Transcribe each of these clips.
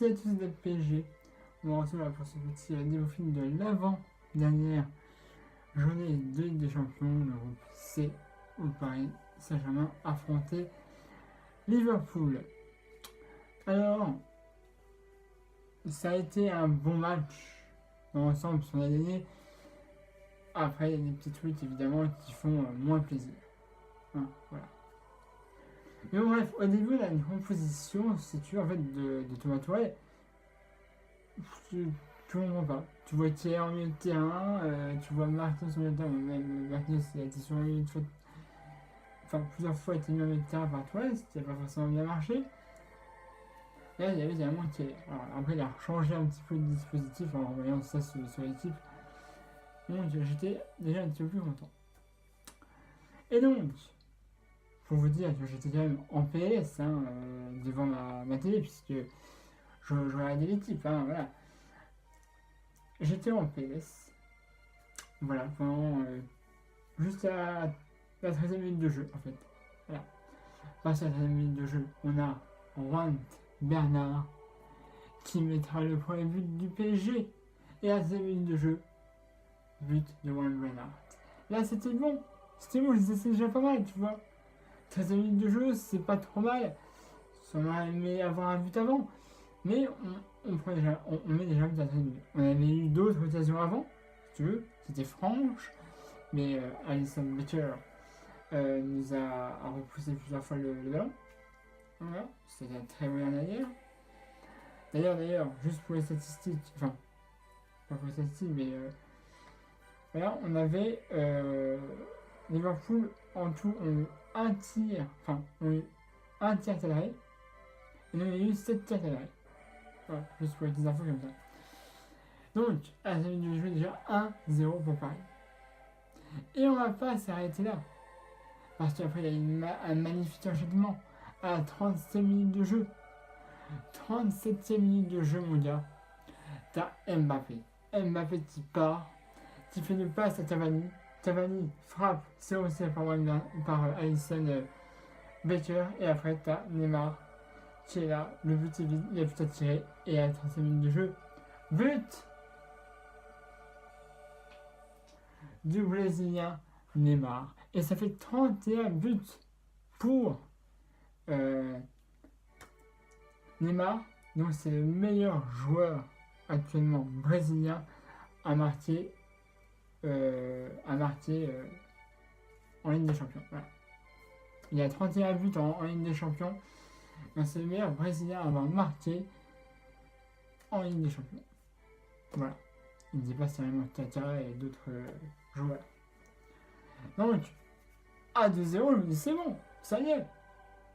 merci à tous d'être PSG. On se retrouve pour ce petit débriefing de l'avant-dernière journée de Ligue des Champions. Le groupe C où Paris Saint-Germain affrontait Liverpool. Alors, ça a été un bon match dans l'ensemble, on a gagné. Après, il y a des petits trucs évidemment qui font moins plaisir. Hein, voilà. Mais bon, bref, au début, on a une composition, si tu veux, en fait, de Thomas Touré. Tu comprends pas. Tu vois Thier en milieu de terrain, tu vois Marquinhos en milieu de terrain, même Marquinhos il a été sur une fois, enfin plusieurs fois été mis en milieu de terrain par Touré, ce qui n'a pas forcément bien marché. Là, il y avait également Thier. Alors après, il a changé un petit peu de dispositif en envoyant ça sur l'équipe. Donc j'étais déjà un petit peu plus content. Et donc, pour vous dire que j'étais quand même en PS devant ma télé, puisque je regardais l'équipe, voilà. J'étais en PS, voilà, pendant juste à la 13e minute de jeu, en fait. Voilà. Passé à la 13e minute de jeu, on a Juan Bernard qui mettra le premier but du PSG. Et à la 13e minute de jeu, but de Juan Bernard. Là, c'était bon, je disais, c'est déjà pas mal, tu vois. 13e minute de jeu, c'est pas trop mal. On aurait aimé avoir un but avant, mais on met déjà un but à 13 minutes. On avait eu d'autres occasions avant, si tu veux, c'était franche, mais Alisson Becker nous a repoussé plusieurs fois le ballon. Voilà, c'était un très bon arrière. D'ailleurs, juste pour les statistiques, enfin, pas pour les statistiques, mais voilà, on avait Liverpool en tout ont eu un tir, enfin, ont eu un tir cadré, et nous on a eu 7 tirs cadrés. Voilà, juste pour les petites infos comme ça. Donc, à la minute du jeu, déjà 1-0 pour Paris. Et on va pas s'arrêter là. Parce qu'après, il y a un magnifique enchaînement à la 37e minute de jeu. 37e minute de jeu, mon gars. T'as Mbappé. Mbappé qui part, qui fait une passe à Cavani. Cavani frappe, c'est aussi par Alisson Becker. Et après, t'as Neymar qui est là. Le but est vide, il a plus à tirer. Et à la 37e minute de jeu, but du Brésilien Neymar. Et ça fait 31 buts pour Neymar. Donc c'est le meilleur joueur actuellement brésilien à marquer, en Ligue des Champions. Voilà. Il a 31 buts en Ligue des Champions. Donc c'est le meilleur brésilien à avoir marqué en Ligue des Champions. Voilà. Il dépasse carrément Tata et d'autres joueurs. Donc, à 2-0, je me dis c'est bon, ça y est,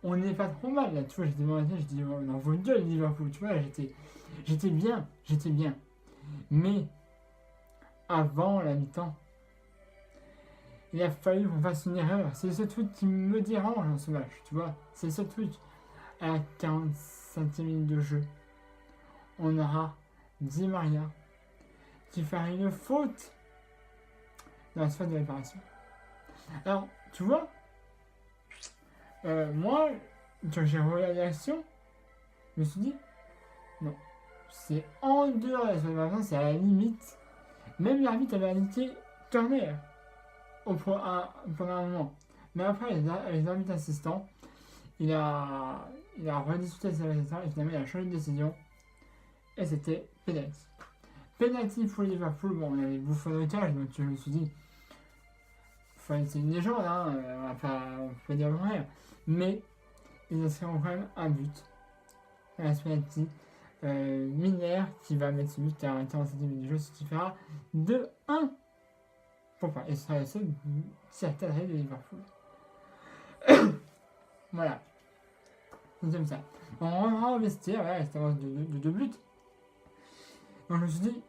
on n'est pas trop mal là, tu vois, j'étais dans la tête, je dis on en vaut une gueule Liverpool, tu vois, là, j'étais bien. Mais, avant la mi-temps, il a fallu qu'on fasse une erreur, c'est le seul truc qui me dérange dans ce match, tu vois, c'est le seul truc. À la 45e minute de jeu, on aura Di Maria qui fera une faute dans la phase de réparation. Alors, tu vois, moi, quand j'ai regardé l'action, je me suis dit, non, c'est en dehors de la phase de réparation, c'est à la limite. Même l'arbitre avait indiqué corner pendant un moment. Mais après, les arbitres assistants, il a rediscuté avec ses assistants et finalement il a changé de décision. Et c'était penalty. Penalty pour Liverpool, bon, on avait bouffé le cage, donc je me suis dit, c'est une légende, on va pas dire le contraire. Mais ils inscriront quand même un but. La penalty. Miner qui va mettre ce but à 47 minutes de jeu, ce qui fera 2-1 pour Paris. Et ce sera le seul tir cadré de Liverpool. Voilà. C'est comme ça. On rentrera au vestiaire, voilà, cette avance de 2 buts. Donc je me suis dit,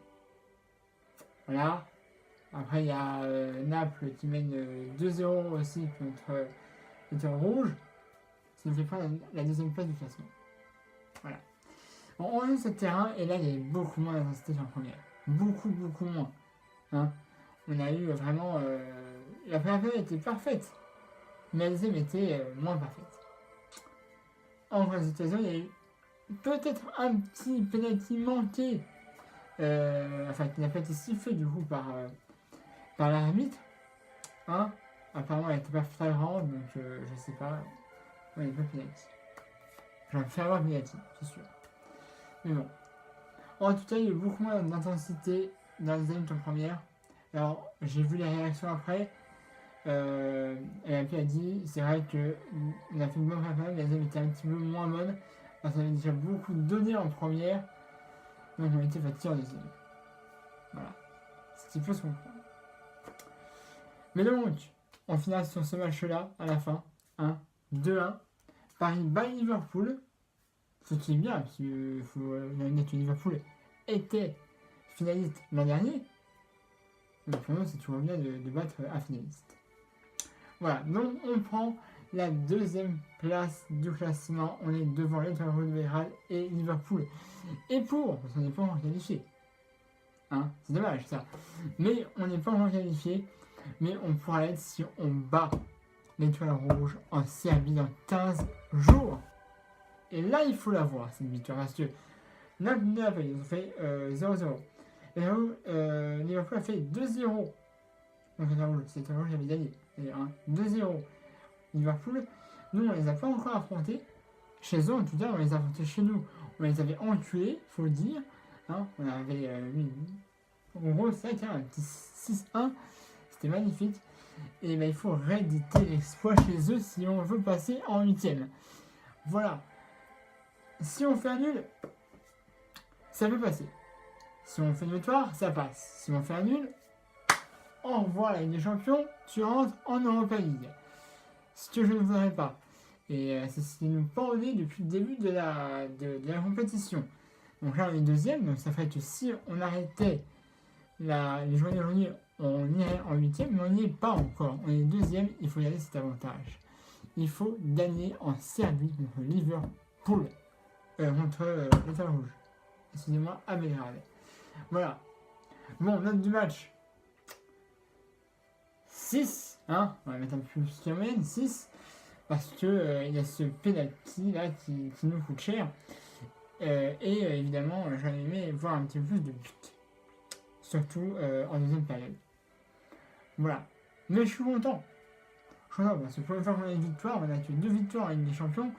voilà. Après il y a Naples qui mène 2-0 aussi contre le rouge. Ça nous fait prendre la deuxième place du classement. Voilà. On joue ce terrain et là il y avait beaucoup moins d'intensité qu'en première. Beaucoup moins. Hein, on a eu vraiment. La première période était parfaite, mais la deuxième était moins parfaite. En vraie situation, il y a eu peut-être un petit penalty manqué, enfin qui n'a pas été sifflé du coup par l'arbitre. Hein. Apparemment elle n'était pas flagrante, donc je sais pas. Ouais, il n'y a pas penalty. J'en fais avoir penalty, c'est sûr. Mais bon. En tout cas, il y a eu beaucoup moins d'intensité dans les années en première. Alors, j'ai vu les réactions après. Elle a dit, c'est vrai qu'on a fait une bonne préparation, mais les hommes étaient un petit peu moins bonnes. Parce qu'on avait déjà beaucoup donné en première. Donc on était fatigués en deuxième. Voilà. Ce qui peut se comprendre. Mais donc, on finira sur ce match-là, à la fin. 2-1. Paris bat Liverpool. Ce qui est bien, parce qu'il faut noter que Liverpool était finaliste l'an dernier. Donc pour nous, c'est toujours bien de battre un finaliste. Voilà, donc on prend la deuxième place du classement. On est devant l'Étoile Rouge de Belgrade et Liverpool. Et parce qu'on n'est pas encore qualifié. C'est dommage ça. Mais on n'est pas encore qualifié. Mais on pourra l'être si on bat l'Étoile Rouge en Serbie dans 15 jours. Et là, il faut la voir, cette victoire. Parce que Naples, ils ont fait 0-0. Liverpool a fait 2-0. Donc c'est l'Étoile Rouge qui avait gagné. 2-0. Liverpool, nous, on les a pas encore affrontés. Chez eux, en tout cas, on les a affrontés chez nous. On les avait enculés, faut le dire. On avait en gros, c'est vrai un petit 6-1. C'était magnifique. Et il faut rééditer l'exploit chez eux si on veut passer en 8ème. Voilà. Si on fait un nul, ça peut passer. Si on fait une victoire, ça passe. Si on fait un nul, au revoir la Ligue des Champions, tu rentres en Europa League. Ce que je ne voudrais pas. Et c'est ce qui nous pendait depuis le début de la compétition. Donc là, on est deuxième, donc ça ferait que si on arrêtait les journées d'aujourd'hui, on irait en 8ème, mais on n'y est pas encore. On est deuxième, il faut garder cet avantage. Il faut gagner en Serbie contre Liverpool. Contre l'Étoile Rouge. Excusez-moi, à Belgrade. Voilà. Bon, note du match. 6, on va mettre un peu plus qu'un moyenne, 6, parce que il y a ce penalty là qui nous coûte cher. Et évidemment, j'aurais aimé voir un petit peu plus de buts. Surtout en deuxième période. Voilà. Mais je suis content. Parce que pour une fois qu'on a une victoire, on a que 2 victoires en Ligue des Champions.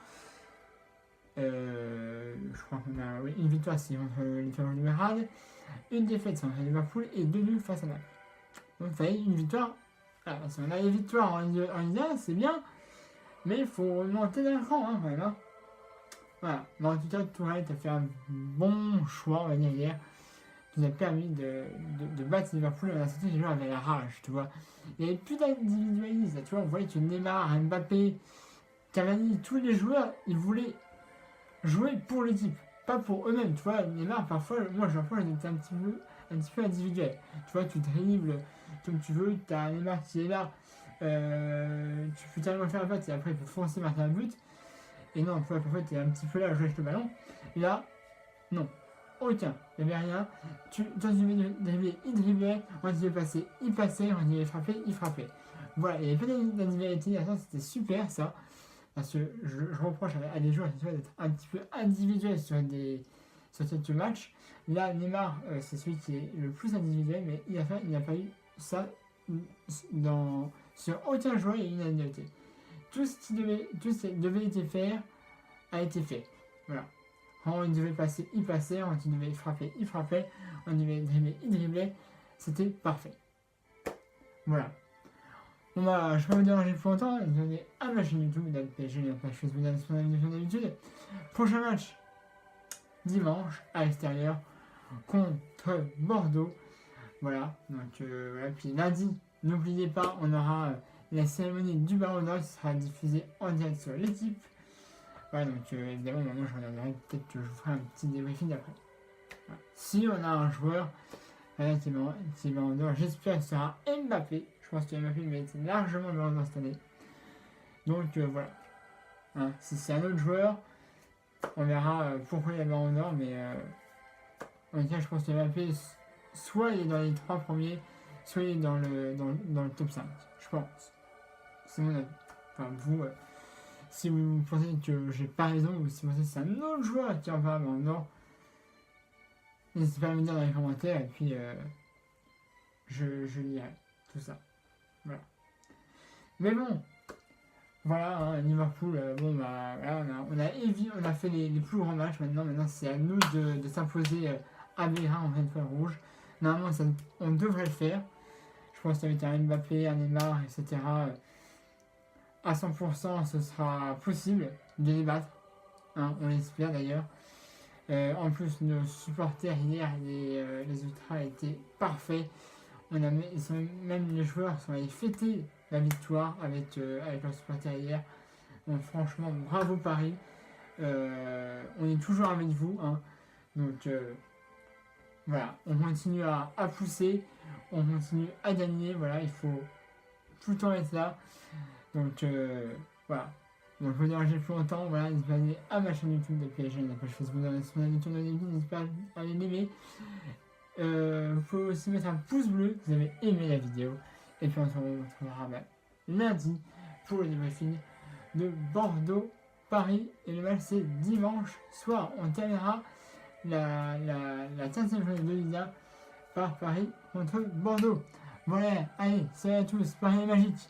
Je crois qu'on a une victoire, c'est contre l'Étoile de Belgrade, une défaite, c'est contre Liverpool, et 2 nuls face à Naples. Donc, il fallait une victoire. Voilà, si on a les victoires en Ligue 1, c'est bien, mais il faut monter d'un cran, quand même. Voilà. Mais en tout cas, Tourelle a fait un bon choix, on va dire, hier, qui nous a permis de battre Liverpool. On a senti que les gens avaient la rage, tu vois. Il n'y avait plus d'individualisme, tu vois. On voyait que Neymar, Mbappé, Cavani, tous les joueurs, ils voulaient jouer pour l'équipe, pas pour eux-mêmes, tu vois. Neymar, parfois, moi, j'étais un petit peu individuel. Tu vois, tu dribbles comme tu veux, tu as un Neymar qui est là, tu peux tellement faire un patte et après, il peut foncer, marquer un but. Et non, parfois, tu es un petit peu là à jouer avec le ballon. Et là, non. Aucun. Il n'y avait rien. Toi, tu devais dribbler, il driblait. On devait passer, il passait. On devait frapper, il frappait. Voilà, il n'y avait pas d'individualité. C'était super, ça. Parce que je reproche à des joueurs d'être un petit peu individuels sur quelques matchs. Là, Neymar, c'est celui qui est le plus individuel, mais il n'a pas eu ça sur aucun joueur, il y a eu une individualité. Tout ce qui devait être fait a été fait. Voilà. Quand on devait passer, il passait. Quand il devait frapper, il frappait. Quand on devait dribbler, il driblait. C'était parfait. Voilà. Bon bah, je vais pas vous déranger plus longtemps. Vous avez un match YouTube, la PSG, la page Facebook, la son invitation d'habitude. Prochain match, dimanche, à l'extérieur, contre Bordeaux. Voilà, donc voilà. Puis lundi, n'oubliez pas, on aura la cérémonie du Ballon d'Or qui sera diffusée en direct sur l'équipe. Voilà, donc évidemment, moi je regarderai, peut-être que je vous ferai un petit débriefing après. Voilà. Si on a un joueur qui est Ballon d'Or, j'espère que ce sera Mbappé. Je pense que Mbappé mérite largement le Ballon d'Or cette année. Donc voilà. Si c'est un autre joueur, on verra pourquoi il est Ballon d'Or, mais en tout cas, je pense que Mbappé, soit il est dans les 3 premiers, soit il est dans le top 5. Je pense. C'est mon avis. Enfin, vous, Si vous pensez que j'ai pas raison ou si vous pensez que c'est un autre joueur qui en parle maintenant, n'hésitez pas à me dire dans les commentaires et puis je lirai tout ça. Voilà. Mais bon, voilà, hein, Liverpool, bon bah voilà, on a fait les plus grands matchs maintenant. Maintenant c'est à nous de s'imposer à Bérin en étoile rouge. Normalement on devrait le faire. Je pense qu'avec un Mbappé, un Neymar, etc. À 100% ce sera possible de les battre. Hein, on l'espère d'ailleurs. En plus nos supporters hier, les ultras étaient parfaits. Même les joueurs sont allés fêter la victoire avec leurs supporters hier. Donc franchement, bravo Paris. On est toujours avec vous. Hein. Donc voilà, on continue à pousser, on continue à gagner. Voilà, il faut tout le temps être là. Donc voilà. Donc je vous dérange plus longtemps. Voilà, n'hésitez pas à aller à ma chaîne YouTube de PSG, la page Facebook, dans la description de la vidéo. N'hésitez pas à aller l'aimer. Vous pouvez aussi mettre un pouce bleu si vous avez aimé la vidéo. Et puis on se retrouvera lundi pour le débriefing de Bordeaux-Paris. Et le match c'est dimanche soir. On terminera la 15e journée de Liga par Paris contre Bordeaux. Voilà, allez, salut à tous, Paris est magique.